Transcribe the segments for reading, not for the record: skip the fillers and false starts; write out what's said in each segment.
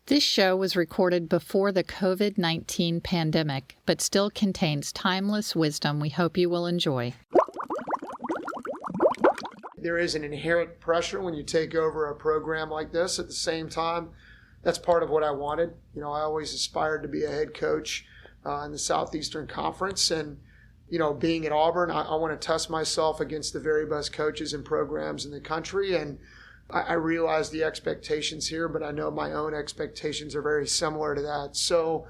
This show was recorded before the COVID-19 pandemic, but still contains timeless wisdom we hope you will enjoy. There is an inherent pressure when you take over a program like this. At the same time, that's part of what I wanted. I always aspired to be a head coach in the Southeastern Conference. And, being at Auburn, I want to test myself against the very best coaches and programs in the country. And I realize the expectations here, but I know my own expectations are very similar to that. So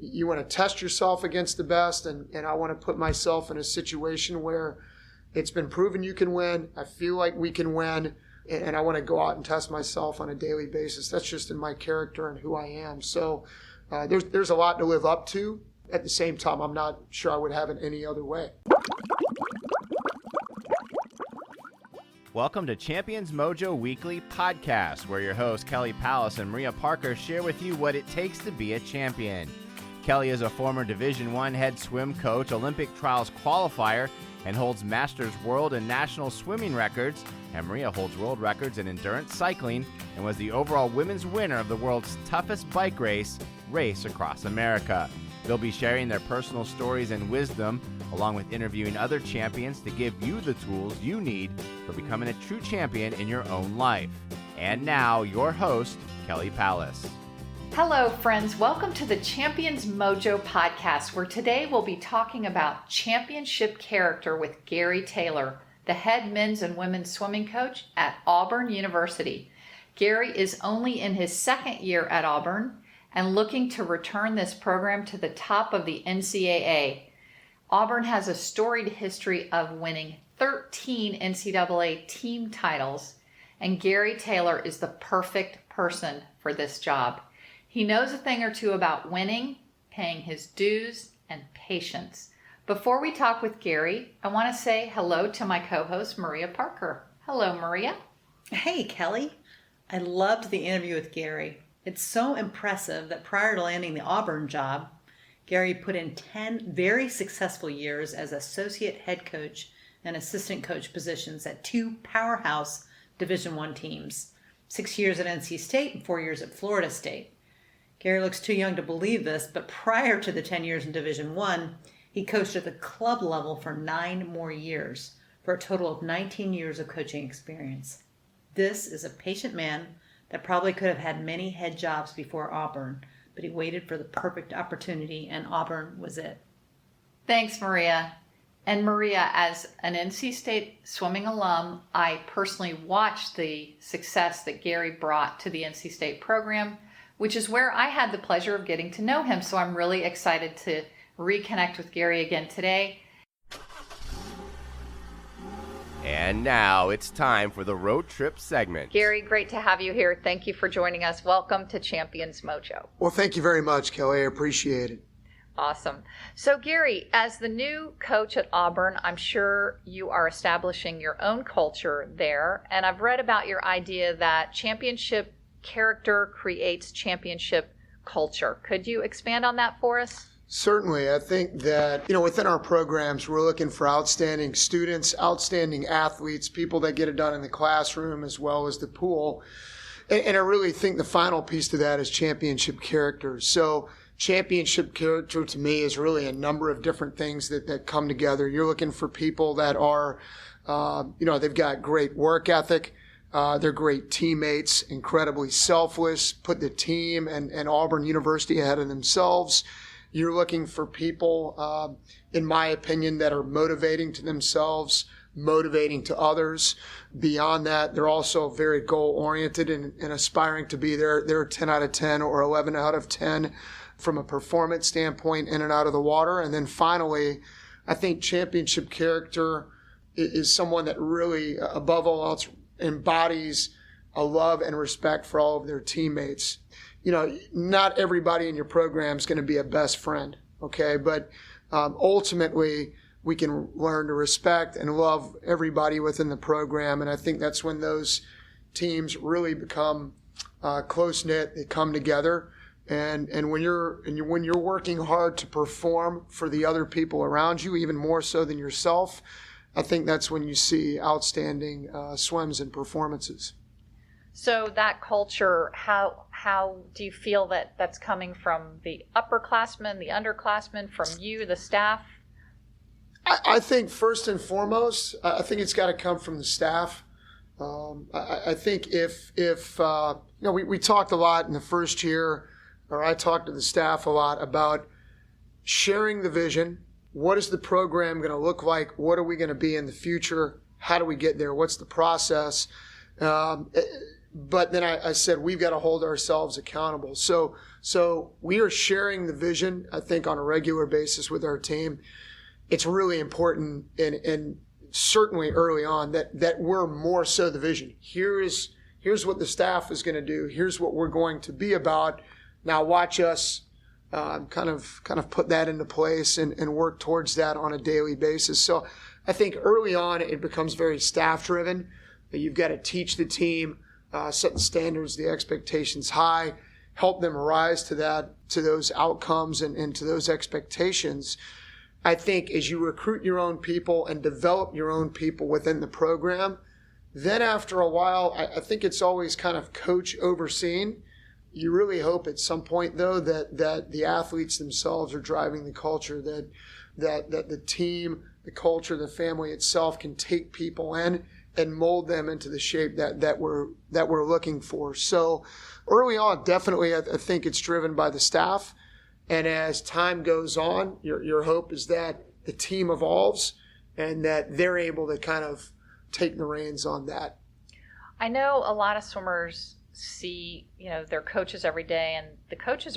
you want to test yourself against the best, and I want to put myself in a situation where it's been proven you can win. I feel like we can win, and I want to go out and test myself on a daily basis. That's just in my character and who I am. So there's a lot to live up to. At the same time, I'm not sure I would have it any other way. Welcome to Champions Mojo Weekly Podcast, where your hosts Kelly Palace and Maria Parker share with you what it takes to be a champion. Kelly is a former Division I head swim coach, Olympic trials qualifier, and holds Masters World and National swimming records, and Maria holds world records in endurance cycling and was the overall women's winner of the world's toughest bike race, Race Across America. They'll be sharing their personal stories and wisdom, along with interviewing other champions to give you the tools you need for becoming a true champion in your own life. And now, your host, Kelly Palace. Hello, friends. Welcome to the Champions Mojo podcast, where today we'll be talking about championship character with Gary Taylor, the head men's and women's swimming coach at Auburn University. Gary is only in his second year at Auburn and looking to return this program to the top of the NCAA. Auburn has a storied history of winning 13 NCAA team titles, and Gary Taylor is the perfect person for this job. He knows a thing or two about winning, paying his dues, and patience. Before we talk with Gary, I want to say hello to my co-host, Maria Parker. Hello, Maria. Hey, Kelly. I loved the interview with Gary. It's so impressive that prior to landing the Auburn job, Gary put in 10 very successful years as associate head coach and assistant coach positions at two powerhouse Division I teams, 6 years at NC State and 4 years at Florida State. Gary looks too young to believe this, but prior to the 10 years in Division I, he coached at the club level for 9 more years, for a total of 19 years of coaching experience. This is a patient man that probably could have had many head jobs before Auburn, but he waited for the perfect opportunity, and Auburn was it. Thanks, Maria. And Maria, as an NC State swimming alum, I personally watched the success that Gary brought to the NC State program, which is where I had the pleasure of getting to know him. So I'm really excited to reconnect with Gary again today. And now it's time for the road trip segment. Gary, great to have you here. Thank you for joining us. Welcome to Champions Mojo. Well, thank you very much, Kelly. I appreciate it. Awesome. So Gary, as the new coach at Auburn, I'm sure you are establishing your own culture there. And I've read about your idea that championship character creates championship culture. Could you expand on that for us? Certainly. I think that, within our programs, we're looking for outstanding students, outstanding athletes, people that get it done in the classroom as well as the pool. And I really think the final piece to that is championship character. So championship character to me is really a number of different things that come together. You're looking for people that are, they've got great work ethic. They're great teammates, incredibly selfless, put the team and Auburn University ahead of themselves. You're looking for people, in my opinion, that are motivating to themselves, motivating to others. Beyond that, they're also very goal-oriented and aspiring to be their 10 out of 10 or 11 out of 10 from a performance standpoint in and out of the water. And then finally, I think championship character is someone that really, above all else, embodies a love and respect for all of their teammates. Not everybody in your program is going to be a best friend, okay? But ultimately, we can learn to respect and love everybody within the program, and I think that's when those teams really become close-knit. They come together, and when you're working hard to perform for the other people around you, even more so than yourself, I think that's when you see outstanding swims and performances. So that culture, how do you feel that that's coming from the upperclassmen, the underclassmen, from you, the staff? I think first and foremost, I think it's got to come from the staff. I think if we talked a lot in the first year, or I talked to the staff a lot about sharing the vision. What is the program going to look like? What are we going to be in the future? How do we get there? What's the process? But then I said, we've got to hold ourselves accountable. So we are sharing the vision, I think, on a regular basis with our team. It's really important, and certainly early on, that we're more so the vision. Here's what the staff is going to do. Here's what we're going to be about. Now watch us kind of put that into place and work towards that on a daily basis. So I think early on it becomes very staff driven. You've got to teach the team, set the standards, the expectations high, help them rise to those outcomes and to those expectations. I think as you recruit your own people and develop your own people within the program, then after a while, I think it's always kind of coach overseen. You really hope at some point, though, that the athletes themselves are driving the culture, that the team, the culture, the family itself can take people in and mold them into the shape that we're looking for. So early on, definitely, I think it's driven by the staff. And as time goes on, your hope is that the team evolves and that they're able to kind of take the reins on that. I know a lot of swimmers see, their coaches every day, and the coaches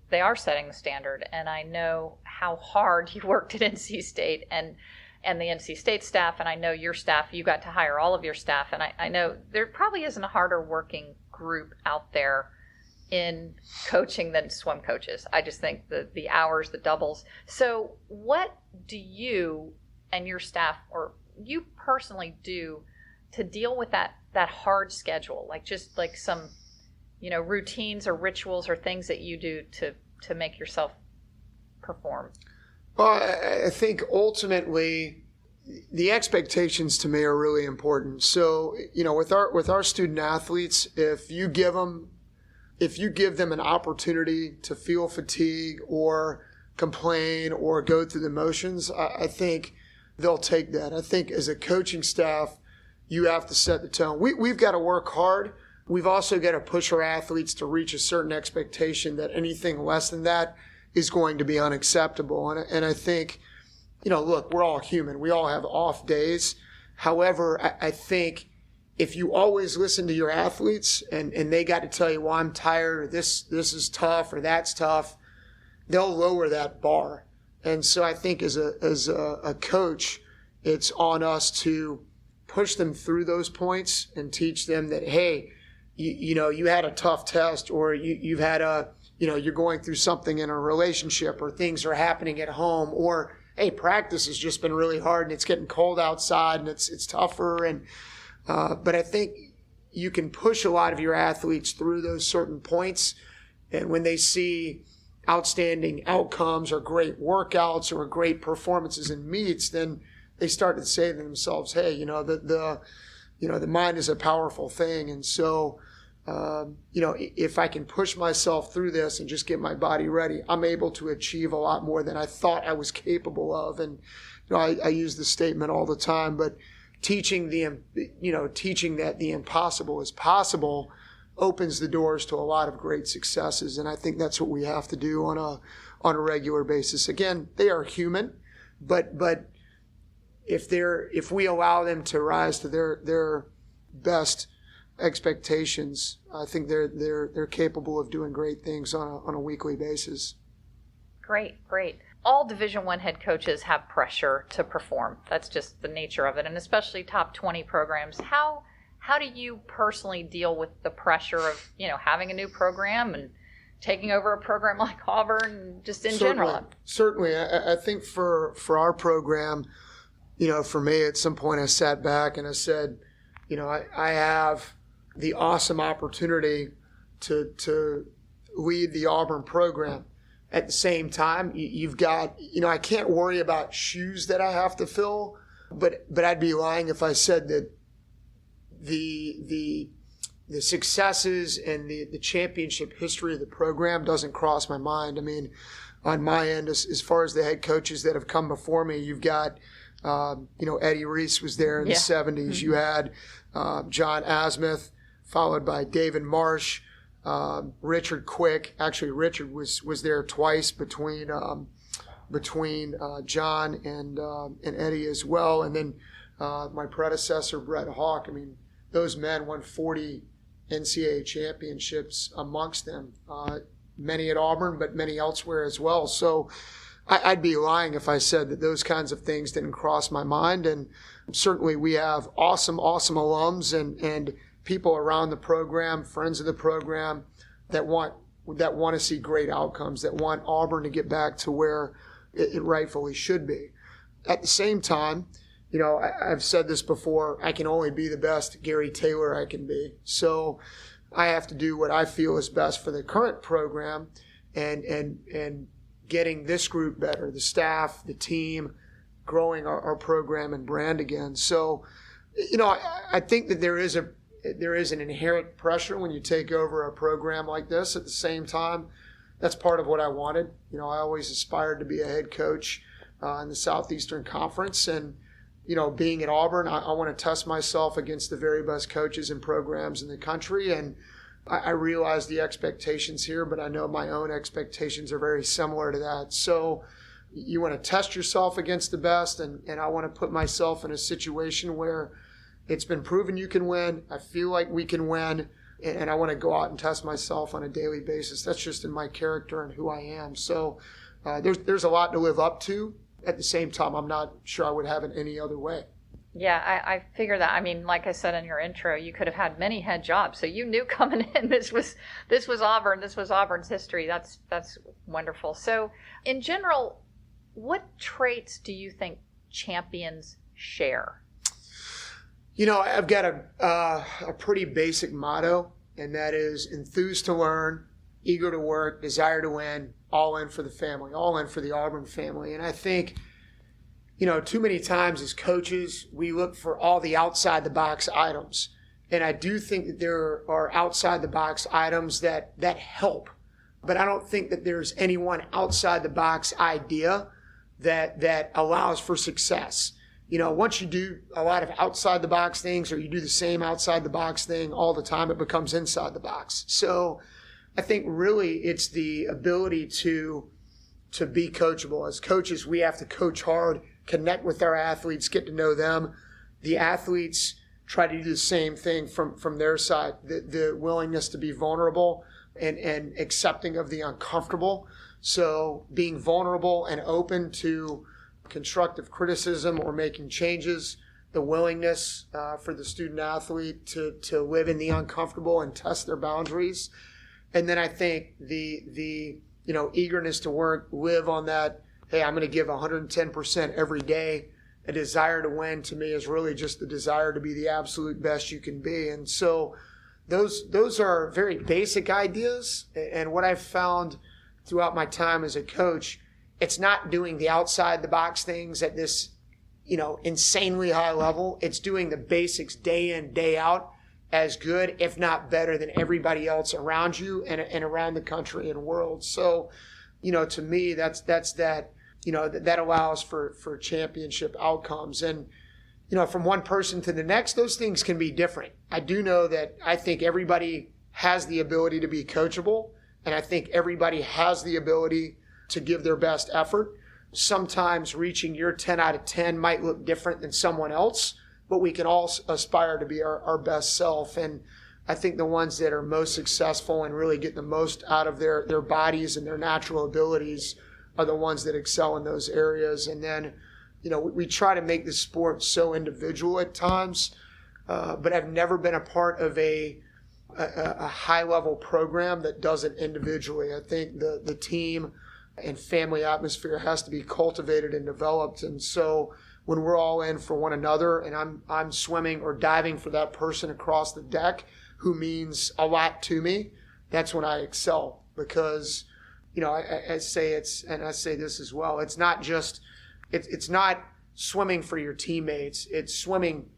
they are setting the standard. And I know how hard you worked at NC State and the NC State staff, and I know your staff, you got to hire all of your staff. And I know there probably isn't a harder working group out there in coaching than swim coaches. I just think the hours, the doubles. So what do you and your staff, or you personally, do to deal with that hard schedule? Like some, routines or rituals or things that you do to make yourself perform? Well, I think ultimately the expectations to me are really important. So, with our student athletes, if you give them an opportunity to feel fatigue or complain or go through the motions, I think they'll take that. I think as a coaching staff, you have to set the tone. We've got to work hard. We've also got to push our athletes to reach a certain expectation that anything less than that is going to be unacceptable. And I think, look, we're all human. We all have off days. However, I think if you always listen to your athletes and they got to tell you, well, I'm tired, or this is tough, or that's tough, they'll lower that bar. And so I think as a coach, it's on us to push them through those points and teach them that, hey, you had a tough test, or you've had you're going through something in a relationship, or things are happening at home, or hey, practice has just been really hard and it's getting cold outside and it's tougher. And but I think you can push a lot of your athletes through those certain points. And when they see outstanding outcomes or great workouts or great performances in meets, then they start to say to themselves, hey, the mind is a powerful thing. And so, if I can push myself through this and just get my body ready, I'm able to achieve a lot more than I thought I was capable of. And, I use this statement all the time, but teaching that the impossible is possible opens the doors to a lot of great successes. And I think that's what we have to do on a regular basis. Again, they are human, but if we allow them to rise to their best expectations, I think they're capable of doing great things on a weekly basis. Great. All Division I head coaches have pressure to perform. That's just the nature of it, and especially top 20 programs. How do you personally deal with the pressure of, having a new program and taking over a program like Auburn, just in general? Certainly. I think for our program, for me, at some point I sat back and I said, I have the awesome opportunity to lead the Auburn program. At the same time, you've got, I can't worry about shoes that I have to fill, but I'd be lying if I said that the the successes and the championship history of the program doesn't cross my mind. I mean, on my end, as far as the head coaches that have come before me, you've got, Eddie Reese was there in the 70s. Mm-hmm. You had John Asmuth, followed by David Marsh, Richard Quick. Actually, Richard was there twice between John and Eddie as well. And then my predecessor, Brett Hawk. I mean, those men won 40 NCAA championships amongst them, many at Auburn, but many elsewhere as well. So I'd be lying if I said that those kinds of things didn't cross my mind. And certainly we have awesome alums and people around the program, friends of the program, that want to see great outcomes, that want Auburn to get back to where it rightfully should be. At the same time, I've said this before, I can only be the best Gary Taylor I can be. So I have to do what I feel is best for the current program and getting this group better, the staff, the team, growing our program and brand again. So, I think that there is an inherent pressure when you take over a program like this. At the same time, that's part of what I wanted. I always aspired to be a head coach in the Southeastern Conference. And, being at Auburn, I want to test myself against the very best coaches and programs in the country. And I realize the expectations here, but I know my own expectations are very similar to that. So you want to test yourself against the best, and I want to put myself in a situation where it's been proven you can win. I feel like we can win, and I want to go out and test myself on a daily basis. That's just in my character and who I am. So there's a lot to live up to. At the same time, I'm not sure I would have it any other way. Yeah, I figure that. I mean, like I said in your intro, you could have had many head jobs. So you knew coming in this was Auburn. This was Auburn's history. That's wonderful. So in general, what traits do you think champions share? I've got a pretty basic motto, and that is enthused to learn, eager to work, desire to win, all in for the family, all in for the Auburn family. And I think, too many times as coaches, we look for all the outside the box items. And I do think that there are outside the box items that help. But I don't think that there's any one outside the box idea that allows for success. Once you do a lot of outside the box things, or you do the same outside the box thing all the time, it becomes inside the box. So I think really it's the ability to be coachable. As coaches, we have to coach hard, connect with our athletes, get to know them. The athletes try to do the same thing from their side, the willingness to be vulnerable and accepting of the uncomfortable. So being vulnerable and open to constructive criticism or making changes, the willingness for the student athlete to live in the uncomfortable and test their boundaries. And then I think the eagerness to work, live on that, hey, I'm going to give 110% every day. A desire to win to me is really just the desire to be the absolute best you can be. And so those are very basic ideas. And what I've found throughout my time as a coach, it's not doing the outside the box things at this, insanely high level. It's doing the basics day in, day out as good, if not better than everybody else around you and around the country and world. So, to me, that's that, that allows for championship outcomes. And, from one person to the next, those things can be different. I do know that I think everybody has the ability to be coachable, and I think everybody has the ability to give their best effort. Sometimes reaching your 10 out of 10 might look different than someone else, but we can all aspire to be our best self. And I think the ones that are most successful and really get the most out of their bodies and their natural abilities are the ones that excel in those areas. And then, we try to make the sport so individual at times, but I've never been a part of a high-level program that does it individually. I think the team and family atmosphere has to be cultivated and developed. And so when we're all in for one another and I'm swimming or diving for that person across the deck who means a lot to me, that's when I excel. Because, I say this as well, it's not just, it's not swimming for your teammates, it's swimming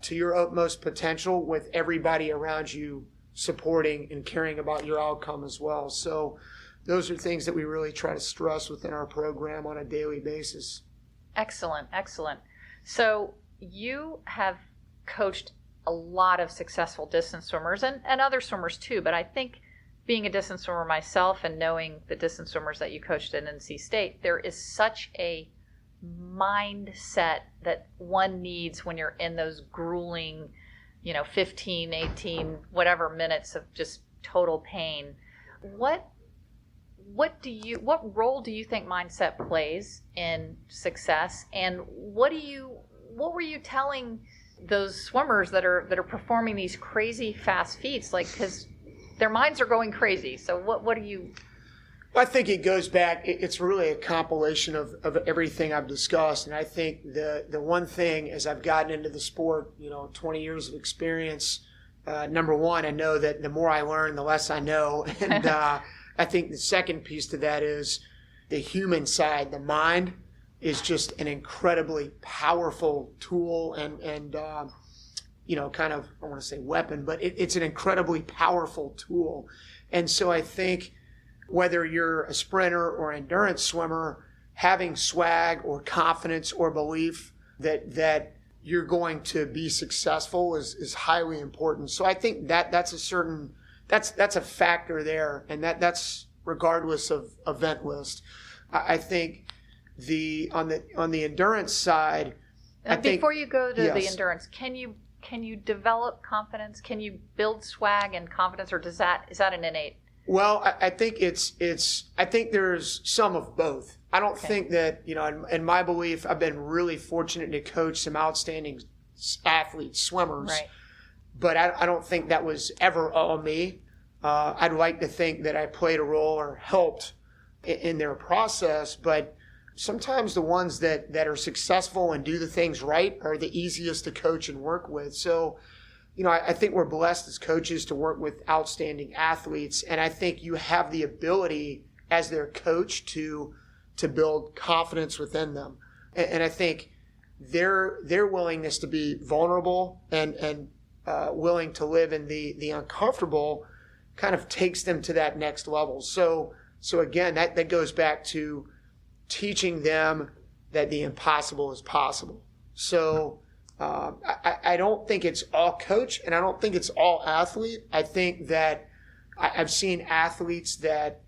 to your utmost potential with everybody around you supporting and caring about your outcome as well. So those are things that we really try to stress within our program on a daily basis. Excellent, excellent. So you have coached a lot of successful distance swimmers and other swimmers too, but I think being a distance swimmer myself and knowing the distance swimmers that you coached at NC State, there is such a mindset that one needs when you're in those grueling, 15, 18, whatever minutes of just total pain. What role do you think mindset plays in success, and what were you telling those swimmers that are performing these crazy fast feats, because their minds are going crazy? So what do you? I think it goes back, it's really a compilation of everything I've discussed. And I think the one thing as I've gotten into the sport, 20 years of experience, number one, I know that the more I learn, the less I know. And I think the second piece to that is the human side. The mind is just an incredibly powerful tool and kind of, I want to say weapon, but it's an incredibly powerful tool. And so I think whether you're a sprinter or endurance swimmer, having swag or confidence or belief that you're going to be successful is highly important. So I think that's a factor there, and that's regardless of event list. I think on the endurance side, before you go to yes. the endurance, can you develop confidence? Can you build swag and confidence, or is that an innate? Well, I think I think there's some of both. I don't think that, in my belief, I've been really fortunate to coach some outstanding athletes, swimmers, right. But I don't think that was ever all me. I'd like to think that I played a role or helped in their process, but sometimes the ones that are successful and do the things right are the easiest to coach and work with. So, I think we're blessed as coaches to work with outstanding athletes, and I think you have the ability as their coach to build confidence within them. And I think their willingness to be vulnerable and willing to live in the uncomfortable kind of takes them to that next level. So again, that goes back to teaching them that the impossible is possible. So I don't think it's all coach, and I don't think it's all athlete. I think that I've seen athletes that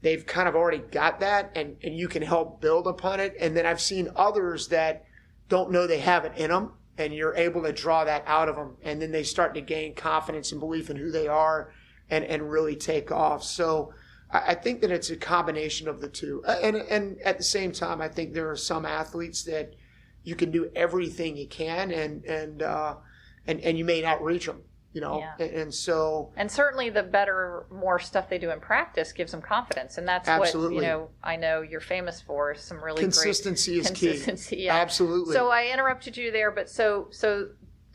they've kind of already got that, and you can help build upon it. And then I've seen others that don't know they have it in them, and you're able to draw that out of them. And then they start to gain confidence and belief in who they are and really take off. So I think that it's a combination of the two. And at the same time, I think there are some athletes that you can do everything you can, and you may not reach them, Yeah. And so. And certainly the more stuff they do in practice gives them confidence, and that's absolutely. what I know you're famous for. Some really consistency great is consistency. Key. Yeah. Absolutely. So I interrupted you there, but so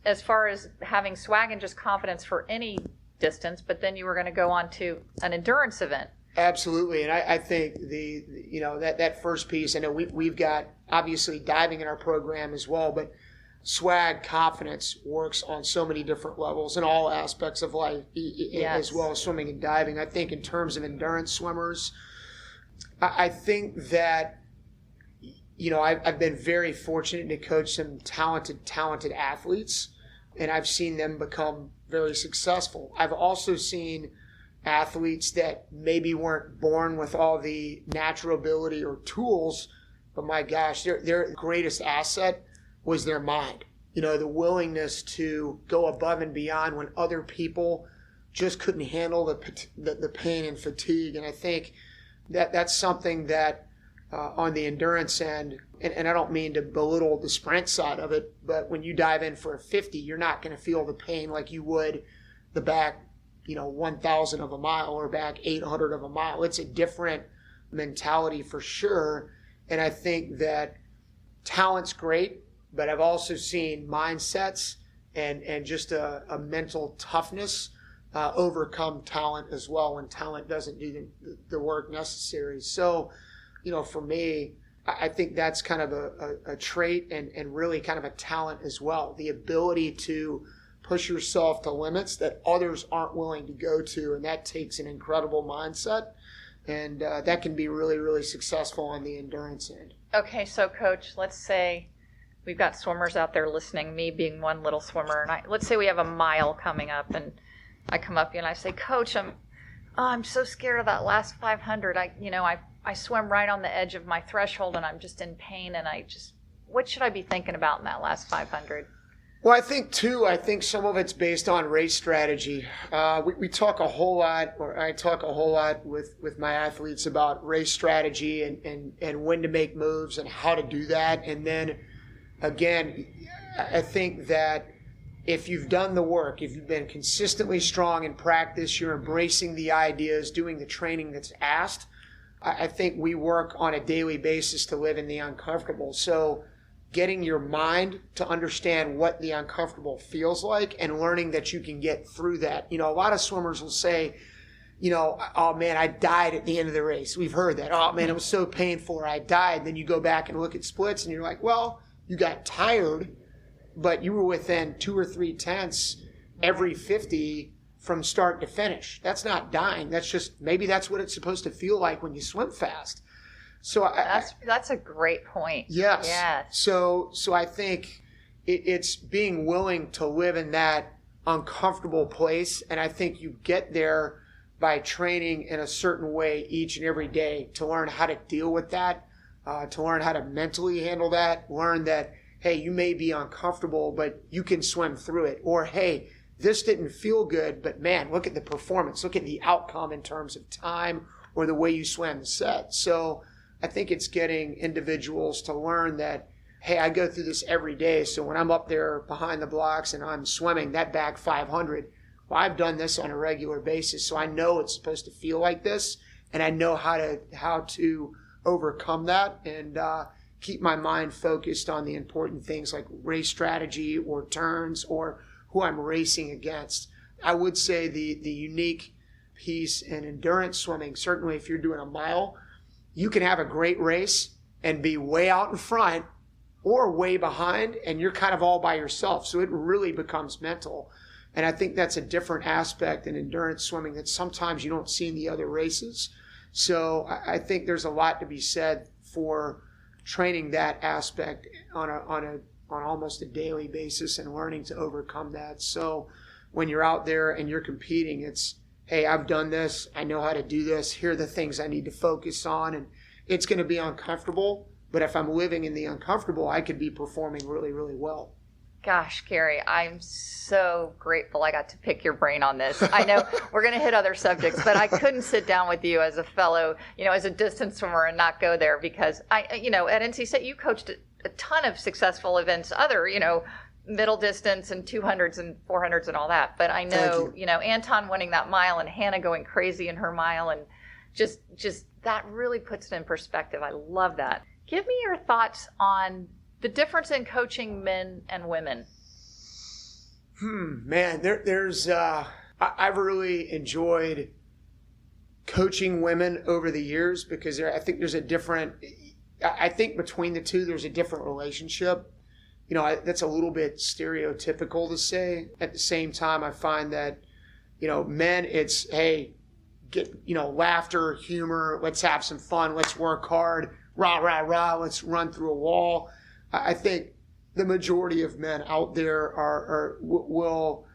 as far as having swag and just confidence for any distance, but then you were going to go on to an endurance event. Absolutely, and I think that first piece. I know we've got obviously diving in our program as well, but swag confidence works on so many different levels in all aspects of life, yes. as well as swimming and diving. I think in terms of endurance swimmers, I think that I've been very fortunate to coach some talented athletes, and I've seen them become very successful. I've also seen athletes that maybe weren't born with all the natural ability or tools, but my gosh, their greatest asset was their mind. The willingness to go above and beyond when other people just couldn't handle the pain and fatigue. And I think that's something that on the endurance end, and I don't mean to belittle the sprint side of it, but when you dive in for a 50, you're not going to feel the pain like you would the back 1,000 of a mile or back 800 of a mile. It's a different mentality for sure. And I think that talent's great, but I've also seen mindsets and just a mental toughness overcome talent as well when talent doesn't do the work necessary. So, for me, I think that's kind of a trait and really kind of a talent as well. The ability to push yourself to limits that others aren't willing to go to, and that takes an incredible mindset, and that can be really, really successful on the endurance end. Okay, so Coach, let's say we've got swimmers out there listening, me being one little swimmer, and let's say we have a mile coming up, and I come up to you and I say, Coach, I'm so scared of that last 500. I swim right on the edge of my threshold, and I'm just in pain, and what should I be thinking about in that last 500? Well, I think some of it's based on race strategy. We talk a whole lot, or I talk a whole lot with my athletes about race strategy and when to make moves and how to do that. And then, again, I think that if you've done the work, if you've been consistently strong in practice, you're embracing the ideas, doing the training that's asked, I think we work on a daily basis to live in the uncomfortable. So getting your mind to understand what the uncomfortable feels like and learning that you can get through that. A lot of swimmers will say, oh man, I died at the end of the race. We've heard that. Oh man, it was so painful, or I died. Then you go back and look at splits and you're like, well, you got tired, but you were within 2 or 3 tenths every 50 from start to finish. That's not dying. That's just, maybe that's what it's supposed to feel like when you swim fast. So that's a great point. Yes. Yes. So I think it's being willing to live in that uncomfortable place, and I think you get there by training in a certain way each and every day to learn how to deal with that, to learn how to mentally handle that, learn that, hey, you may be uncomfortable, but you can swim through it. Or, hey, this didn't feel good, but man, look at the performance. Look at the outcome in terms of time or the way you swam the set. So I think it's getting individuals to learn that, hey, I go through this every day. So when I'm up there behind the blocks and I'm swimming that back 500, well, I've done this on a regular basis. So I know it's supposed to feel like this, and I know how to overcome that and keep my mind focused on the important things like race strategy or turns or who I'm racing against. I would say the unique piece in endurance swimming, certainly if you're doing a mile, you can have a great race and be way out in front or way behind, and you're kind of all by yourself. So it really becomes mental. And I think that's a different aspect in endurance swimming that sometimes you don't see in the other races. So I think there's a lot to be said for training that aspect on almost a daily basis and learning to overcome that. So when you're out there and you're competing, it's, hey, I've done this. I know how to do this. Here are the things I need to focus on. And it's going to be uncomfortable. But if I'm living in the uncomfortable, I could be performing really, really well. Gosh, Gary, I'm so grateful I got to pick your brain on this. I know we're going to hit other subjects, but I couldn't sit down with you as a fellow, as a distance swimmer and not go there because at NC State, you coached a ton of successful events, other, middle distance and 200s and 400s and all that. But I know, Anton winning that mile and Hannah going crazy in her mile, and just that really puts it in perspective. I love that. Give me your thoughts on the difference in coaching men and women. Man, there's I've really enjoyed coaching women over the years because I think between the two there's a different relationship. That's a little bit stereotypical to say. At the same time, I find that, men, it's, hey, get, laughter, humor, let's have some fun, let's work hard, rah, rah, rah, let's run through a wall. I think the majority of men out there will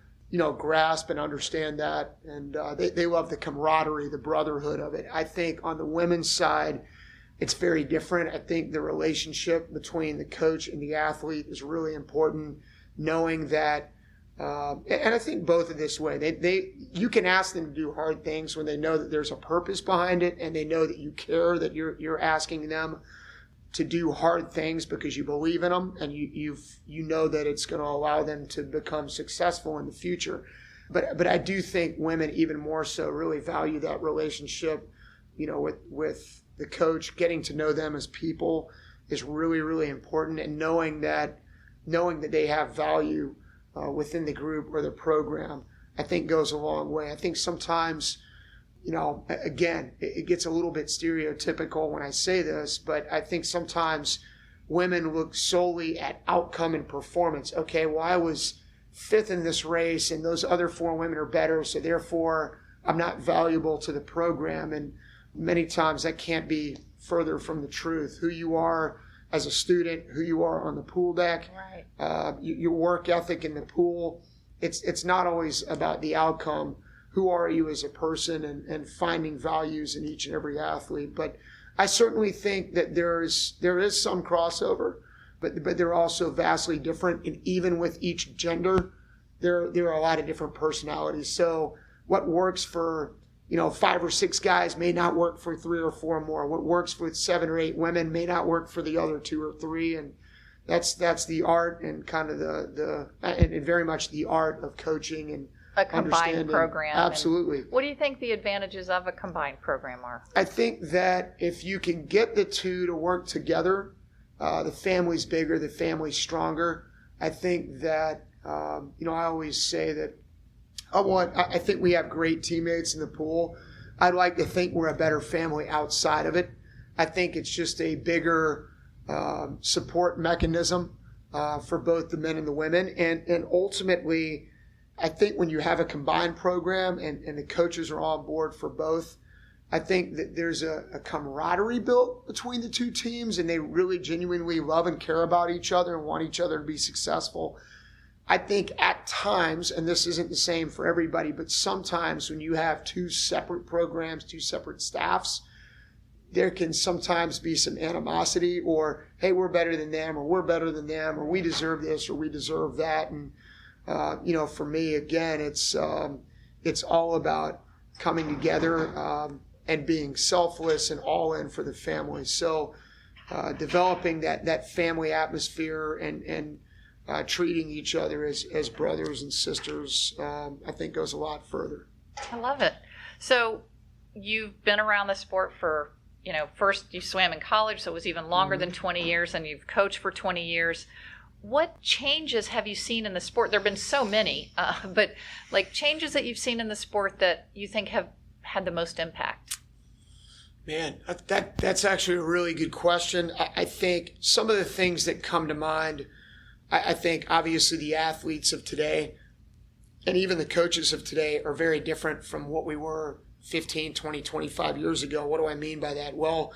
grasp and understand that, and they love the camaraderie, the brotherhood of it. I think on the women's side, it's very different. I think the relationship between the coach and the athlete is really important, knowing that, and I think both of this way, you can ask them to do hard things when they know that there's a purpose behind it, and they know that you care, that you're asking them to do hard things because you believe in them, and you know that it's going to allow them to become successful in the future. But I do think women even more so really value that relationship, with the coach. Getting to know them as people is really, really important, and knowing that they have value within the group or the program, I think goes a long way. I think sometimes, again, it gets a little bit stereotypical when I say this, but I think sometimes women look solely at outcome and performance. Okay, well, I was fifth in this race and those other 4 women are better, so therefore I'm not valuable to the program. And many times that can't be further from the truth. Who you are as a student, who you are on the pool deck, Right. Your work ethic in the pool, it's not always about the outcome. Who are you as a person, and finding values in each and every athlete. But I certainly think that there is some crossover, but they're also vastly different. And even with each gender, there are a lot of different personalities. So what works for 5 or 6 guys may not work for 3 or 4 more. What works for 7 or 8 women may not work for the other 2 or 3. And that's the art and kind of and very much the art of coaching and A combined program. Absolutely. And what do you think the advantages of a combined program are? I think that if you can get the two to work together, the family's bigger, the family's stronger. I think that, I always say that I think we have great teammates in the pool. I'd like to think we're a better family outside of it. I think it's just a bigger support mechanism for both the men and the women. And ultimately, I think when you have a combined program and the coaches are on board for both, I think that there's a camaraderie built between the two teams, and they really genuinely love and care about each other and want each other to be successful. I think at times, and this isn't the same for everybody, but sometimes when you have 2 separate programs, 2 separate staffs, there can sometimes be some animosity, or, hey, we're better than them, or we're better than them, or we deserve this, or we deserve that. And, for me, again, it's all about coming together and being selfless and all in for the family. So developing that family atmosphere and treating each other as brothers and sisters, I think goes a lot further. I love it. So you've been around the sport for, first you swam in college, so it was even longer than 20 years, and you've coached for 20 years. What changes have you seen in the sport? There have been so many, but like changes that you've seen in the sport that you think have had the most impact? Man, that's actually a really good question. I think some of the things that come to mind, I think obviously the athletes of today and even the coaches of today are very different from what we were 15, 20, 25 years ago. What do I mean by that? Well,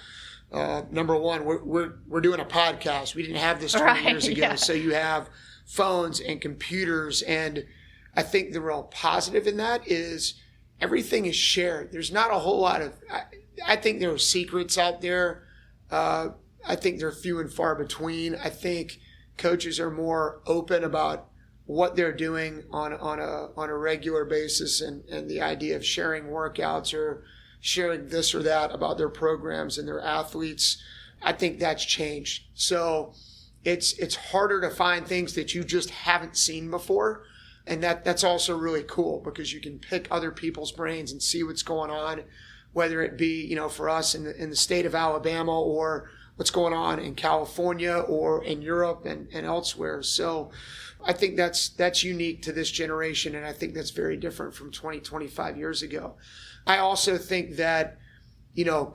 number one, we're doing a podcast. We didn't have this 20 years ago. Yeah. So you have phones and computers. And I think the real positive in that is everything is shared. There's not a whole lot of, I think there are secrets out there. I think they're few and far between. I think coaches are more open about what they're doing on a regular basis, and the idea of sharing workouts or sharing this or that about their programs and their athletes. I think that's changed. So it's harder to find things that you just haven't seen before. And that's also really cool because you can pick other people's brains and see what's going on, whether it be, for us in the state of Alabama, or what's going on in California or in Europe and elsewhere. So I think that's unique to this generation, and I think that's very different from 20, 25 years ago. I also think that,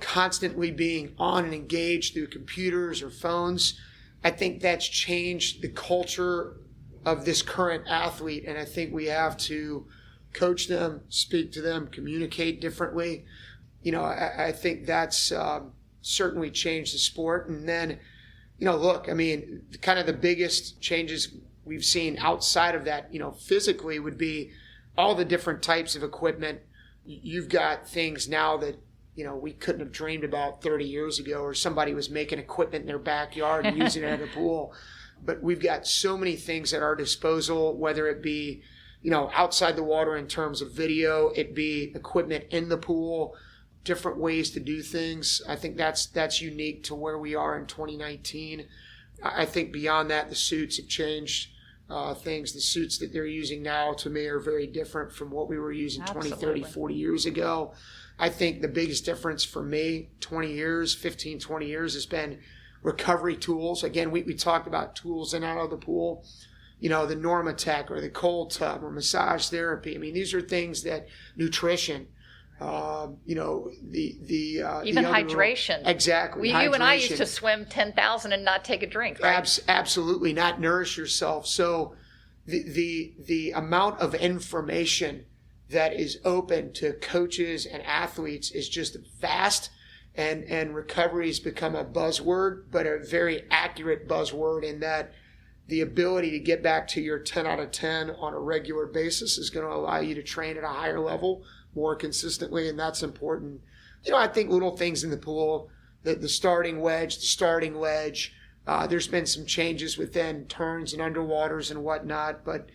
constantly being on and engaged through computers or phones, I think that's changed the culture of this current athlete, and I think we have to coach them, speak to them, communicate differently. I think that's certainly changed the sport. And then, look, kind of the biggest changes we've seen outside of that, physically would be all the different types of equipment. You've got things now that, we couldn't have dreamed about 30 years ago, or somebody was making equipment in their backyard and using it at a pool. But we've got so many things at our disposal, whether it be, outside the water in terms of video, it be equipment in the pool, different ways to do things. I think that's unique to where we are in 2019. I think beyond that, the suits have changed things. The suits that they're using now, to me, are very different from what we were using 20, 30, 40 years ago. I think the biggest difference for me, 20 years has been recovery tools. Again, we talked about tools in and out of the pool, the Normatec or the cold tub or massage therapy. These are things that nutrition, even hydration. Exactly. You and I used to swim 10,000 and not take a drink, right? Absolutely, not nourish yourself. So the amount of information that is open to coaches and athletes is just vast, and recovery has become a buzzword, but a very accurate buzzword in that the ability to get back to your 10 out of 10 on a regular basis is going to allow you to train at a higher level more consistently, and that's important. I think little things in the pool, the starting wedge, there's been some changes within turns and underwaters and whatnot, but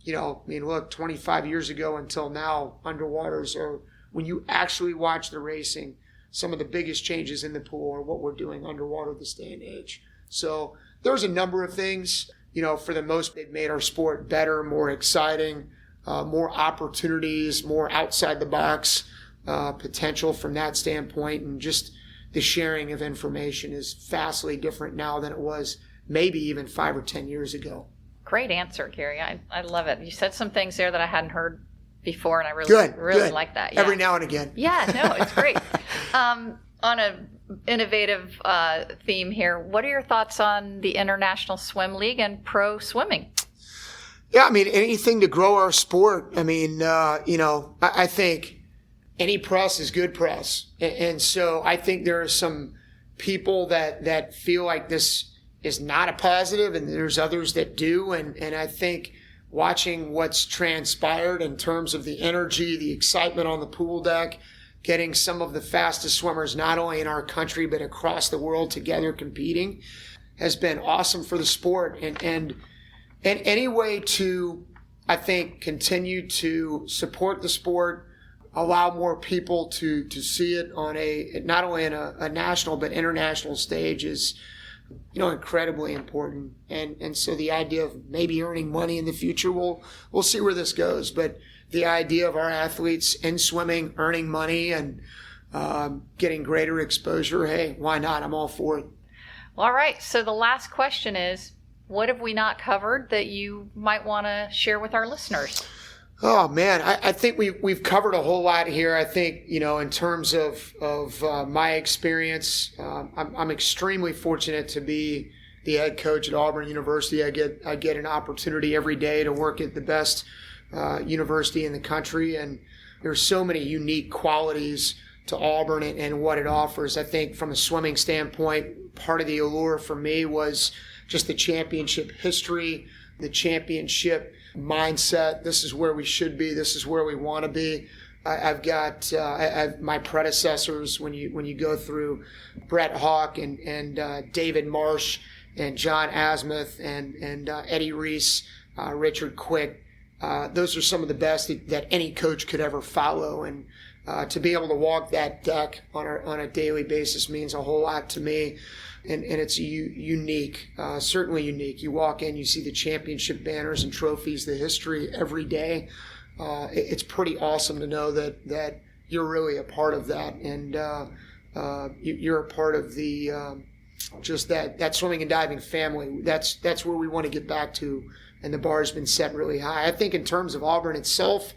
look, 25 years ago until now, underwaters are, when you actually watch the racing, some of the biggest changes in the pool are what we're doing underwater this day and age. So there's a number of things, for the most, they've made our sport better, more exciting, more opportunities, more outside the box potential from that standpoint. And just the sharing of information is vastly different now than it was maybe even 5 or 10 years ago. Great answer, Gary. I love it. You said some things there that I hadn't heard before, and I really like that. Yeah. Every now and again. Yeah, no, it's great. On a innovative theme here, what are your thoughts on the International Swim League and pro swimming? Yeah, anything to grow our sport. I think any press is good press. And so I think there are some people that feel like this is not a positive, and there's others that do. And I think watching what's transpired in terms of the energy, the excitement on the pool deck, getting some of the fastest swimmers, not only in our country, but across the world together competing, has been awesome for the sport. And any way to, I think, continue to support the sport, allow more people to see it on not only in a national but international stage is, incredibly important. And so the idea of maybe earning money in the future, we'll see where this goes. But the idea of our athletes in swimming earning money and getting greater exposure, hey, why not? I'm all for it. Well, all right. So the last question is, what have we not covered that you might want to share with our listeners? Oh man, I think we've covered a whole lot here. I think, in terms of my experience, I'm extremely fortunate to be the head coach at Auburn University. I get an opportunity every day to work at the best university in the country, and there's so many unique qualities to Auburn and what it offers. I think from a swimming standpoint, part of the allure for me was just the championship history, the championship mindset. This is where we should be. This is where we want to be. I've got my predecessors. When you go through Brett Hawk and David Marsh and John Asmuth and Eddie Reese, Richard Quick, those are some of the best that any coach could ever follow. And to be able to walk that deck on a daily basis means a whole lot to me. And it's unique, certainly unique. You walk in, you see the championship banners and trophies, the history every day. It's pretty awesome to know that you're really a part of that, and you're a part of the just that swimming and diving family. That's where we want to get back to, and the bar has been set really high. I think in terms of Auburn itself,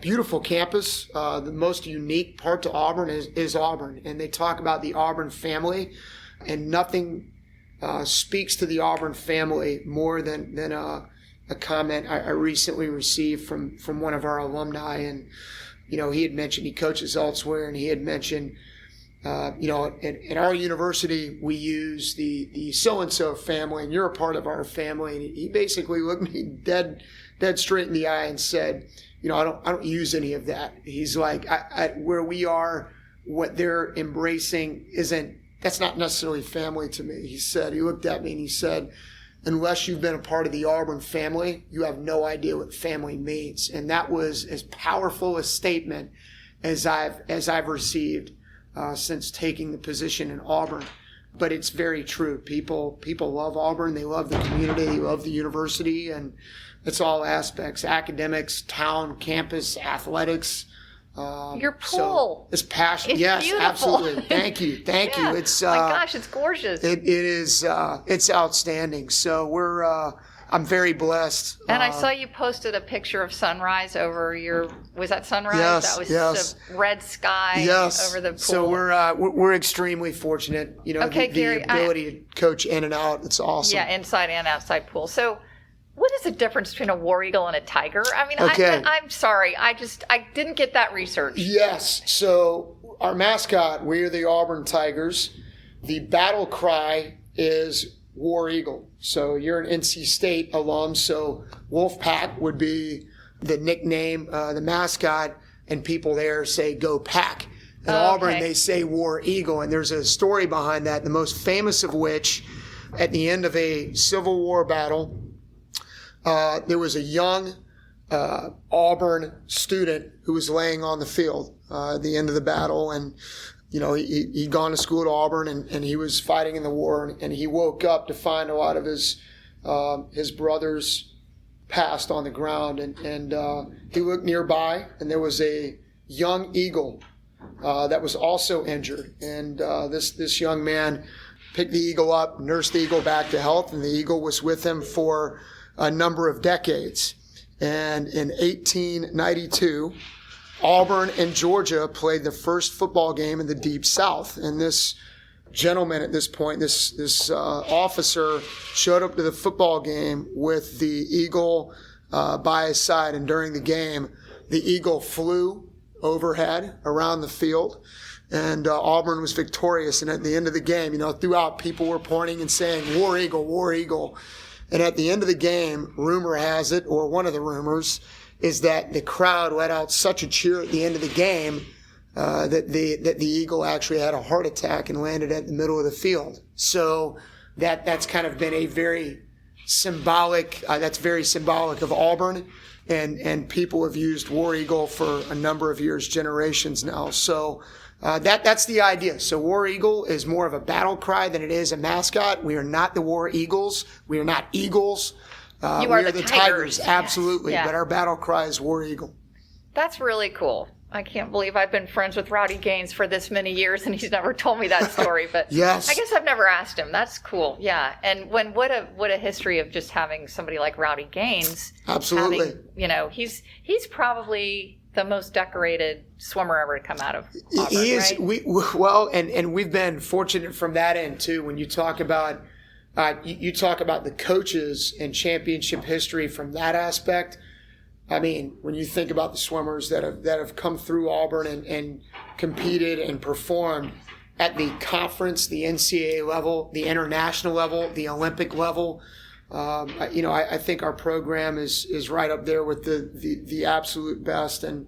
beautiful campus. The most unique part to Auburn is Auburn, and they talk about the Auburn family. And nothing speaks to the Auburn family more than a comment I recently received from one of our alumni. And, he had mentioned he coaches elsewhere, and he had mentioned, at our university, we use the so-and-so family, and you're a part of our family. And he basically looked me dead straight in the eye and said, I don't use any of that. He's like, where we are, what they're embracing that's not necessarily family to me. He looked at me and he said, unless you've been a part of the Auburn family, you have no idea what family means. And that was as powerful a statement as I've received since taking the position in Auburn. But it's very true. People love Auburn. They love the community. They love the university. And it's all aspects: academics, town, campus, athletics. Your pool. So it's passion. It's yes, beautiful. Absolutely. Thank you. Yeah. you. It's my gosh, it's gorgeous. It is. It's outstanding. So I'm very blessed. And I saw you posted a picture of sunrise over was that sunrise? Yes. That was yes. the red sky over the pool. So we're extremely fortunate. Okay, the Gary, ability to coach in and out. It's awesome. Yeah, inside and outside pool. So What is the difference between a war eagle and a tiger? I mean, Okay. I'm sorry. I didn't get that research. Yes. So our mascot, we are the Auburn Tigers. The battle cry is War Eagle. So you're an NC State alum, so Wolfpack would be the nickname, the mascot, and people there say Go Pack. In Auburn, they say War Eagle, and there's a story behind that, the most famous of which, at the end of a Civil War battle, there was a young Auburn student who was laying on the field at the end of the battle, and he'd gone to school at Auburn, and he was fighting in the war, and he woke up to find a lot of his brothers passed on the ground, and he looked nearby, and there was a young eagle that was also injured, and this young man picked the eagle up, nursed the eagle back to health, and the eagle was with him for a number of decades. And in 1892, Auburn and Georgia played the first football game in the Deep South. And this gentleman at this point, this officer, showed up to the football game with the eagle by his side. And during the game, the eagle flew overhead around the field. And Auburn was victorious. And at the end of the game, throughout, people were pointing and saying, War Eagle, War Eagle. And at the end of the game, rumor has it, or one of the rumors, is that the crowd let out such a cheer at the end of the game that the eagle actually had a heart attack and landed at the middle of the field. So that's kind of been a very symbolic. That's very symbolic of Auburn, and people have used War Eagle for a number of years, generations now. So. That's the idea. So War Eagle is more of a battle cry than it is a mascot. We are not the War Eagles. We are not Eagles. You are we are the Tigers. Absolutely. Yes. Yeah. But our battle cry is War Eagle. That's really cool. I can't believe I've been friends with Rowdy Gaines for this many years and he's never told me that story. But yes. I guess I've never asked him. That's cool. Yeah. And what a history of just having somebody like Rowdy Gaines. Absolutely. He's probably the most decorated swimmer ever to come out of Auburn, he is. Right? And we've been fortunate from that end too. When you talk about you talk about the coaches and championship history from that aspect. I mean, when you think about the swimmers that have come through Auburn and competed and performed at the conference, the NCAA level, the international level, the Olympic level. I think our program is right up there with the absolute best and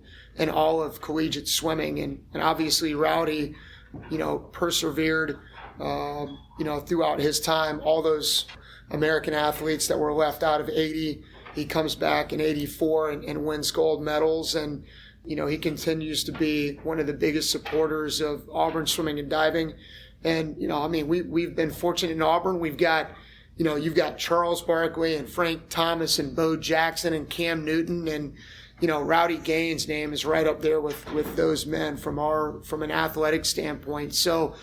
all of collegiate swimming. And obviously Rowdy, persevered, throughout his time. All those American athletes that were left out of 80, he comes back in 84 and wins gold medals. And, he continues to be one of the biggest supporters of Auburn swimming and diving. And, we've been fortunate in Auburn. We've got, you've got Charles Barkley and Frank Thomas and Bo Jackson and Cam Newton, and Rowdy Gaines' name is right up there with those men from an athletic standpoint. So,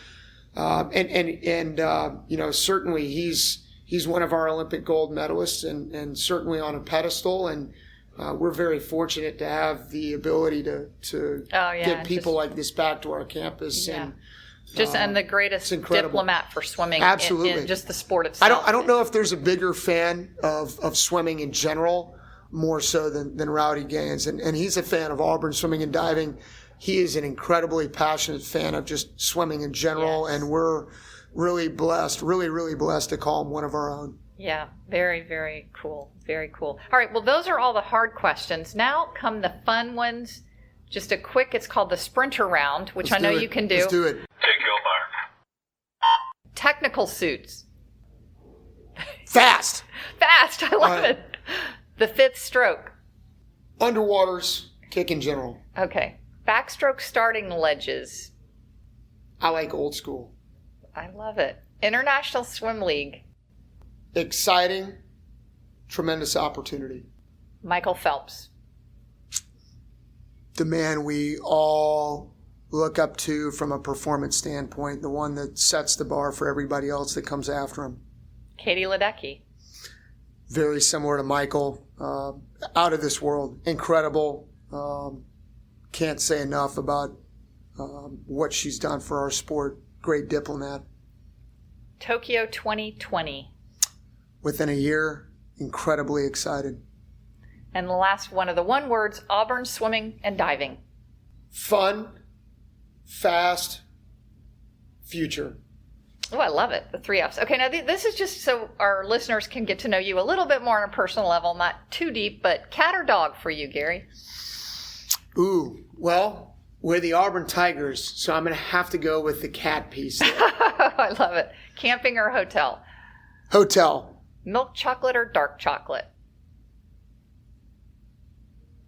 certainly he's one of our Olympic gold medalists and certainly on a pedestal. And we're very fortunate to have the ability to get people like this back to our campus. Yeah. And and the greatest diplomat for swimming. Absolutely. In just the sport itself. I don't know if there's a bigger fan of swimming in general, more so than Rowdy Gaines. And he's a fan of Auburn swimming and diving. He is an incredibly passionate fan of just swimming in general. Yes. And we're really blessed, really blessed to call him one of our own. Yeah, very, very cool. Very cool. All right, well, those are all the hard questions. Now come the fun ones. Just a quick, it's called the sprinter round, which I know you can do. Let's do it. Take your mark. Technical suits. Fast. I love it. The fifth stroke. Underwaters, kick in general. Okay. Backstroke starting ledges. I like old school. I love it. International Swim League. Exciting, tremendous opportunity. Michael Phelps. The man we all look up to from a performance standpoint, the one that sets the bar for everybody else that comes after him. Katie Ledecky. Very similar to Michael. Out of this world. Incredible. Can't say enough about what she's done for our sport. Great diplomat. Tokyo 2020. Within a year, incredibly excited. And the last one of the one words, Auburn swimming and diving. Fun, fast, future. Oh, I love it. The 3 Fs. Okay, now this is just so our listeners can get to know you a little bit more on a personal level, not too deep, but cat or dog for you, Gary? Ooh, well, we're the Auburn Tigers, so I'm going to have to go with the cat piece there. I love it. Camping or hotel? Hotel. Milk chocolate or dark chocolate?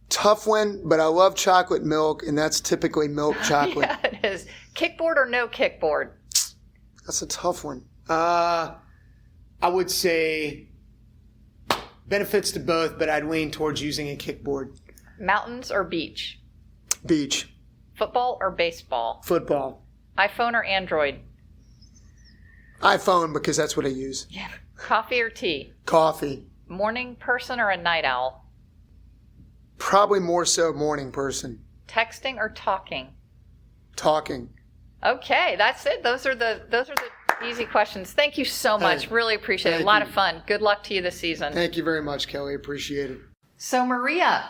Tough one, but I love chocolate milk, and that's typically milk chocolate. Yeah, it is. Kickboard or no kickboard? That's a tough one. I would say benefits to both, but I'd lean towards using a kickboard. Mountains or beach? Beach. Football or baseball? Football. iPhone or Android? iPhone, because that's what I use. Yeah. Coffee or tea? Coffee. Morning person or a night owl? Probably more so morning person. Texting or talking? Talking. Okay, that's it. Those are the easy questions. Thank you so much. Really appreciate it. A lot of fun. Good luck to you this season. Thank you very much, Kelly. Appreciate it. So, Maria,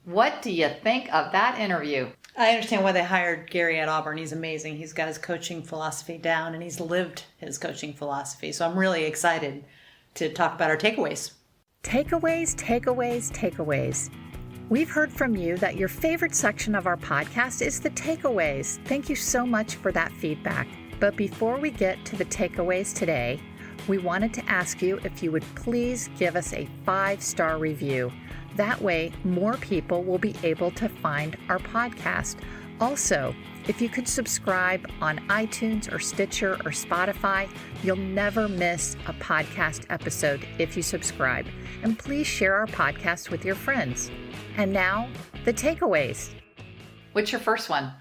what do you think of that interview? I understand why they hired Gary at Auburn. He's amazing. He's got his coaching philosophy down, and he's lived his coaching philosophy. So I'm really excited to talk about our takeaways. Takeaways, takeaways, takeaways. We've heard from you that your favorite section of our podcast is the takeaways. Thank you so much for that feedback. But before we get to the takeaways today, we wanted to ask you if you would please give us a 5-star review. That way, more people will be able to find our podcast. Also, if you could subscribe on iTunes or Stitcher or Spotify, you'll never miss a podcast episode if you subscribe. And please share our podcast with your friends. And now, the takeaways. What's your first one?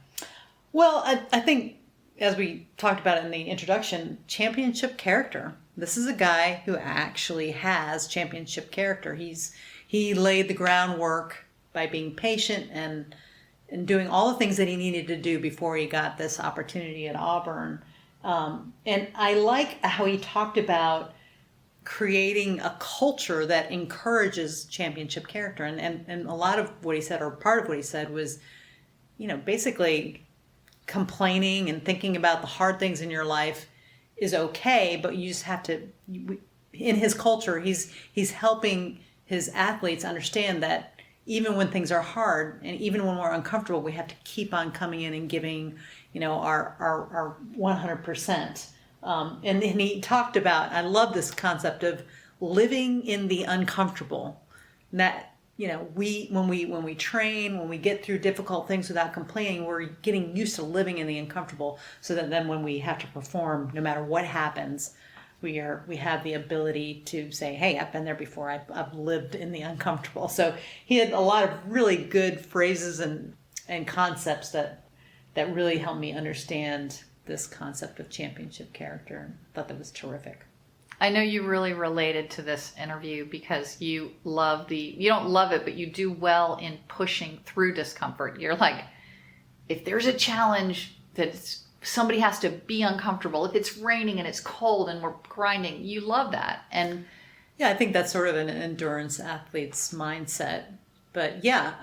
Well, I think, as we talked about in the introduction, championship character. This is a guy who actually has championship character. He laid the groundwork by being patient and doing all the things that he needed to do before he got this opportunity at Auburn. And I like how he talked about creating a culture that encourages championship character. And a lot of what he said, or part of what he said, was, basically complaining and thinking about the hard things in your life is okay, but you just have to, in his culture, he's helping his athletes understand that even when things are hard and even when we're uncomfortable, we have to keep on coming in and giving, our 100%. And he talked about, I love this concept of living in the uncomfortable. And that, when we train, when we get through difficult things without complaining, we're getting used to living in the uncomfortable, so that then when we have to perform, no matter what happens, we have the ability to say, hey, I've been there before. I've lived in the uncomfortable. So he had a lot of really good phrases and concepts that really helped me understand this concept of championship character. I thought that was terrific. I know you really related to this interview because you don't love it, but you do well in pushing through discomfort. You're like, if there's a challenge that somebody has to be uncomfortable, if it's raining and it's cold and we're grinding, you love that. And yeah, I think that's sort of an endurance athlete's mindset. But yeah,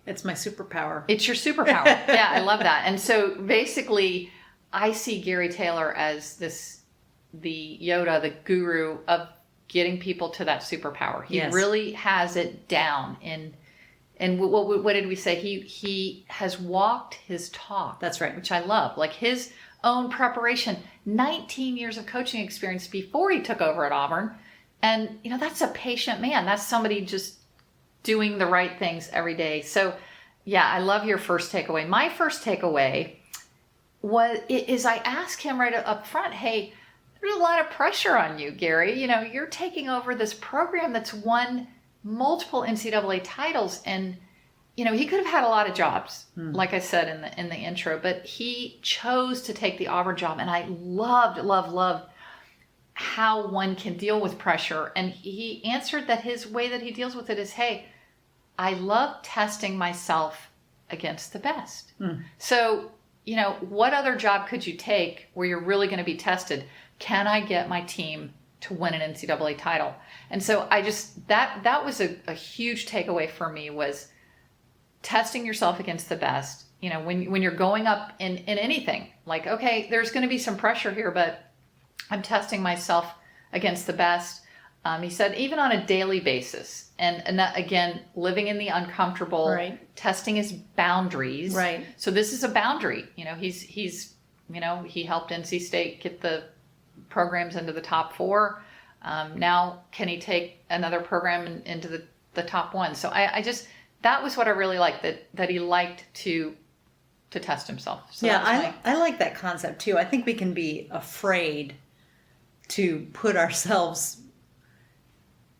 it's my superpower. It's your superpower. Yeah, I love that. And so basically, I see Gary Taylor as the Yoda, the guru of getting people to that superpower. He really has it down. And what did we say? He has walked his talk. That's right. Which I love. Like his own preparation, 19 years of coaching experience before he took over at Auburn. And, that's a patient man. That's somebody just doing the right things every day. So, yeah, I love your first takeaway. My first takeaway is I asked him right up front, hey, there's a lot of pressure on you, Gary. You're taking over this program that's won multiple NCAA titles, and he could have had a lot of jobs, like I said in the intro, but he chose to take the Auburn job, and I loved how one can deal with pressure. And he answered that his way that he deals with it is, hey, I love testing myself against the best. So, what other job could you take where you're really going to be tested? Can I get my team to win an NCAA title. And so I just, that was a huge takeaway for me, was testing yourself against the best. You know, when you're going up in anything, like, okay, there's going to be some pressure here, but I'm testing myself against the best. He said, even on a daily basis, and that, again, living in the uncomfortable, right. Testing his boundaries. Right. So this is a boundary. You know, he's you know, he helped NC State get the programs into the top 4. Now, can he take another program into the top 1? So I just, that was what I really liked, that he liked to test himself. So yeah, I like that concept too. I think we can be afraid to put ourselves,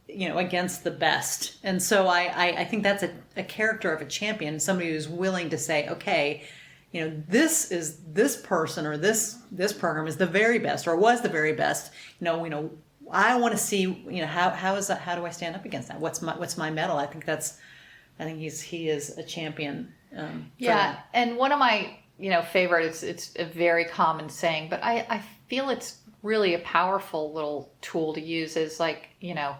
you know, against the best. And so I think that's a character of a champion, somebody who's willing to say, okay, you know, this person or this program is the very best, or was the very best. You know, I want to see, you know, how do I stand up against that? What's my medal? I think he is a champion. Yeah, and one of my, you know, favorites, it's a very common saying, but I feel it's really a powerful little tool to use, is like, you know,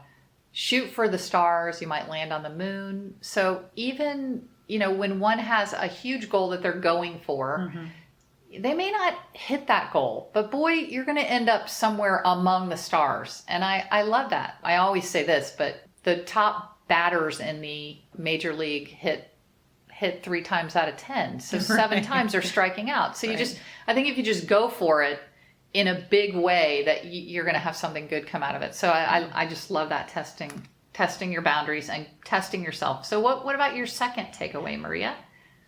shoot for the stars, you might land on the moon. So even, you know, when one has a huge goal that they're going for, mm-hmm. they may not hit that goal, but boy, you're going to end up somewhere among the stars. And I love that. I always say this, but the top batters in the major league hit 3 times out of 10. So 7 times they're striking out. So I think if you just go for it in a big way, that you're going to have something good come out of it. So I just love that testing your boundaries and testing yourself. So what about your second takeaway, Maria?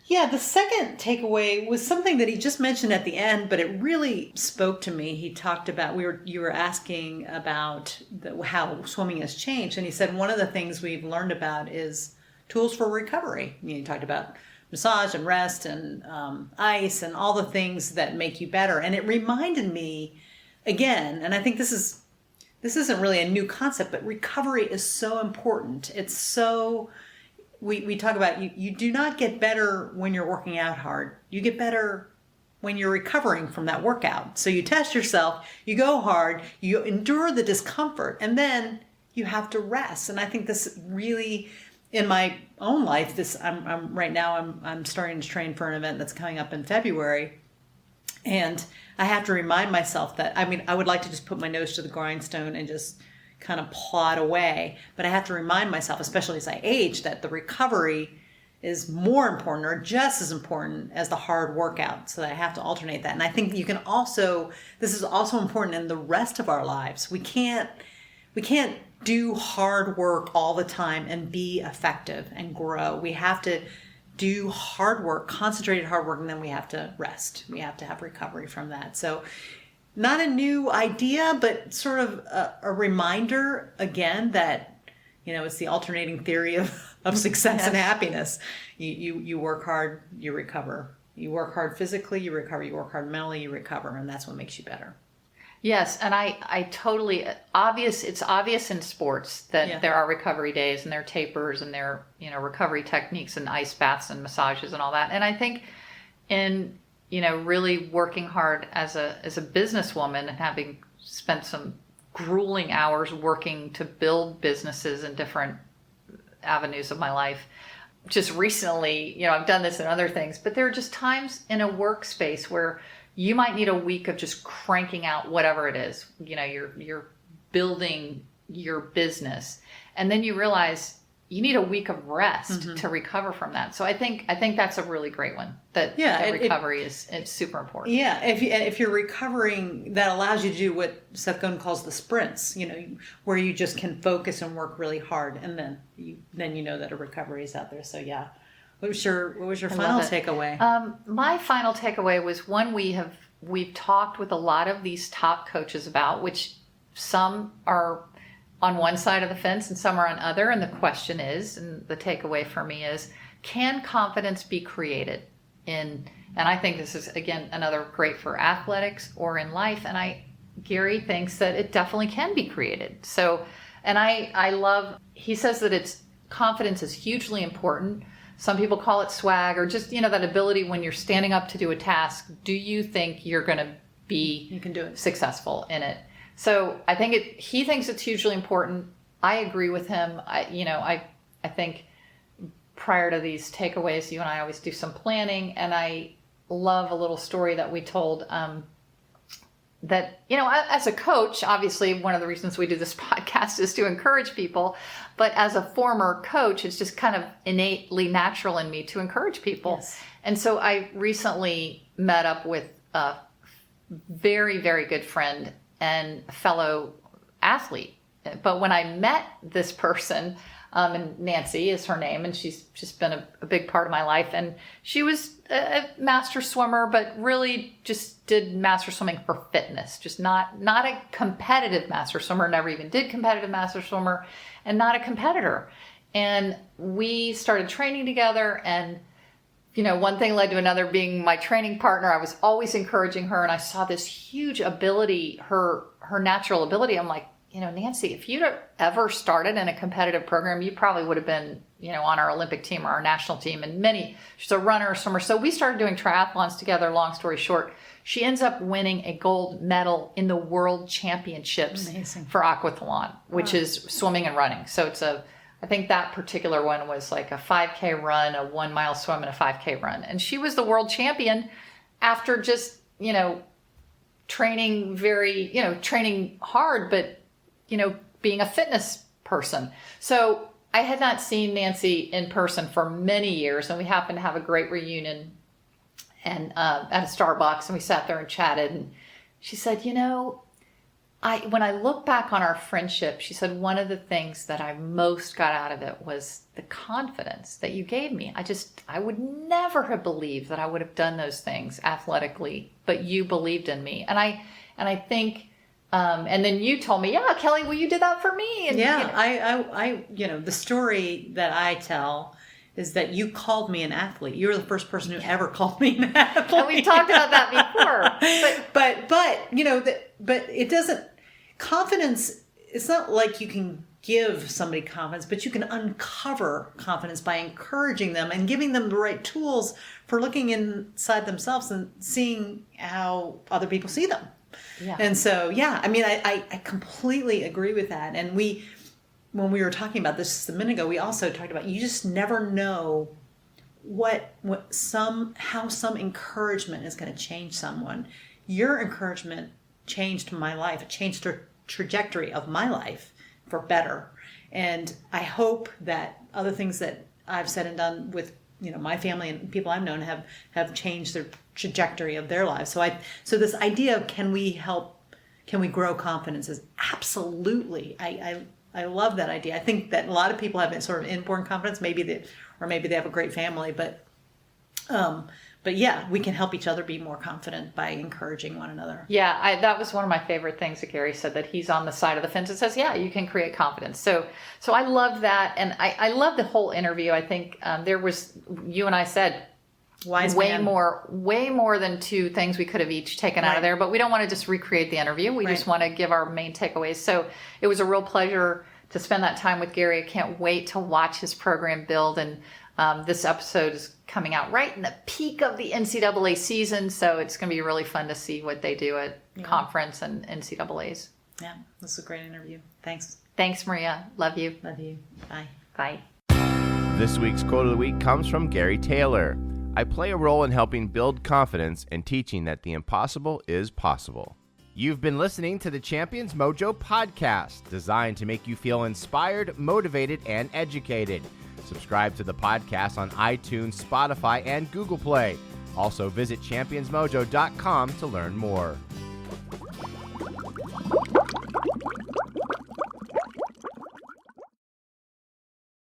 Yeah, the second takeaway was something that he just mentioned at the end, but it really spoke to me. He talked about, you were asking about how swimming has changed, and he said one of the things we've learned about is tools for recovery. You talked about massage and rest and ice and all the things that make you better. And it reminded me again, and I think this isn't really a new concept, but recovery is so important. It's so, we talk about you do not get better when you're working out hard. You get better when you're recovering from that workout. So you test yourself, you go hard, you endure the discomfort, and then you have to rest. And I think this really, in my own life, I'm starting to train for an event that's coming up in February, and I have to remind myself that, I would like to just put my nose to the grindstone and just kind of plod away, but I have to remind myself, especially as I age, that the recovery is more important, or just as important as the hard workout. So that I have to alternate that. And I think this is also important in the rest of our lives. We can't do hard work all the time and be effective and grow. We have to do hard work, concentrated hard work, and then we have to rest. We have to have recovery from that. So not a new idea, but sort of a reminder again that, you know, it's the alternating theory of success and happiness. You work hard, you recover. You work hard physically, you recover. You work hard mentally, you recover. And that's what makes you better. Yes, and I totally, it's obvious in sports that there are recovery days and there are tapers and there are, you know, recovery techniques and ice baths and massages and all that. And I think in, you know, really working hard as a businesswoman and having spent some grueling hours working to build businesses in different avenues of my life. Just recently, you know, I've done this in other things, but there are just times in a workspace where you might need a week of just cranking out whatever it is. You know, you're building your business, and then you realize you need a week of rest to recover from that. So I think that's a really great one. That recovery is super important. Yeah, if you're recovering, that allows you to do what Seth Godin calls the sprints. You know, where you just can focus and work really hard, and then you know that a recovery is out there. So yeah. What was your final takeaway? My final takeaway was one we've talked with a lot of these top coaches about, which some are on one side of the fence and some are on other. And the question is, and the takeaway for me is, can confidence be created and I think this is, again, another great for athletics or in life. And Gary thinks that it definitely can be created. So, and I love, he says that confidence is hugely important. Some people call it swag, or just, you know, that ability when you're standing up to do a task. Do you think you're going to be you can do it. Successful in it? So I think he thinks it's hugely important. I agree with him. I think prior to these takeaways, you and I always do some planning, and I love a little story that we told, that, as a coach, obviously one of the reasons we do this podcast is to encourage people, but as a former coach, it's just kind of innately natural in me to encourage people. Yes. And so I recently met up with a very, very good friend and fellow athlete. But when I met this person, and Nancy is her name, and she's just been a big part of my life. And she was a master swimmer, but really just did master swimming for fitness, just not a competitive master swimmer, never even did competitive master swimmer, and not a competitor. And we started training together, and one thing led to another. Being my training partner, I was always encouraging her, and I saw this huge ability, her natural ability. I'm like, Nancy, if you'd ever started in a competitive program, you probably would have been, on our Olympic team or our national team. And she's a runner, a swimmer. So we started doing triathlons together. Long story short, she ends up winning a gold medal in the world championships for aquathlon, which is swimming and running. So I think that particular one was like a 5K run, a 1 mile swim, and a 5K run. And she was the world champion after just, training training hard, but being a fitness person. So I had not seen Nancy in person for many years, and we happened to have a great reunion and at a Starbucks, and we sat there and chatted. And she said, when I look back on our friendship, she said, one of the things that I most got out of it was the confidence that you gave me. I would never have believed that I would have done those things athletically, but you believed in me. And I think, and then you told me, yeah, Kelly, well, you did that for me. And, I the story that I tell is that you called me an athlete. You were the first person who ever called me an athlete. And we've talked about that before. But it doesn't, confidence, it's not like you can give somebody confidence, but you can uncover confidence by encouraging them and giving them the right tools for looking inside themselves and seeing how other people see them. Yeah. And so, I completely agree with that. And when we were talking about this just a minute ago, we also talked about, you just never know how some encouragement is going to change someone. Your encouragement changed my life. It changed the trajectory of my life for better. And I hope that other things that I've said and done with my family and people I've known have changed the trajectory of their lives. So this idea of can we grow confidence is absolutely, I love that idea. I think that a lot of people have sort of inborn confidence, maybe they have a great family, but yeah, we can help each other be more confident by encouraging one another. Yeah, that was one of my favorite things that Gary said, that he's on the side of the fence that says, yeah, you can create confidence. So I love that. And I love the whole interview. I think there was, you and I said, way more than two things we could have each taken out of there, but we don't want to just recreate the interview. We just want to give our main takeaways. So it was a real pleasure to spend that time with Gary. I can't wait to watch his program build. And this episode is coming out right in the peak of the NCAA season. So it's going to be really fun to see what they do at conference and NCAAs. Yeah, this was a great interview. Thanks. Thanks, Maria. Love you. Love you. Bye. Bye. This week's quote of the week comes from Gary Taylor. I play a role in helping build confidence and teaching that the impossible is possible. You've been listening to the Champions Mojo podcast, designed to make you feel inspired, motivated, and educated. Subscribe to the podcast on iTunes, Spotify, and Google Play. Also visit championsmojo.com to learn more.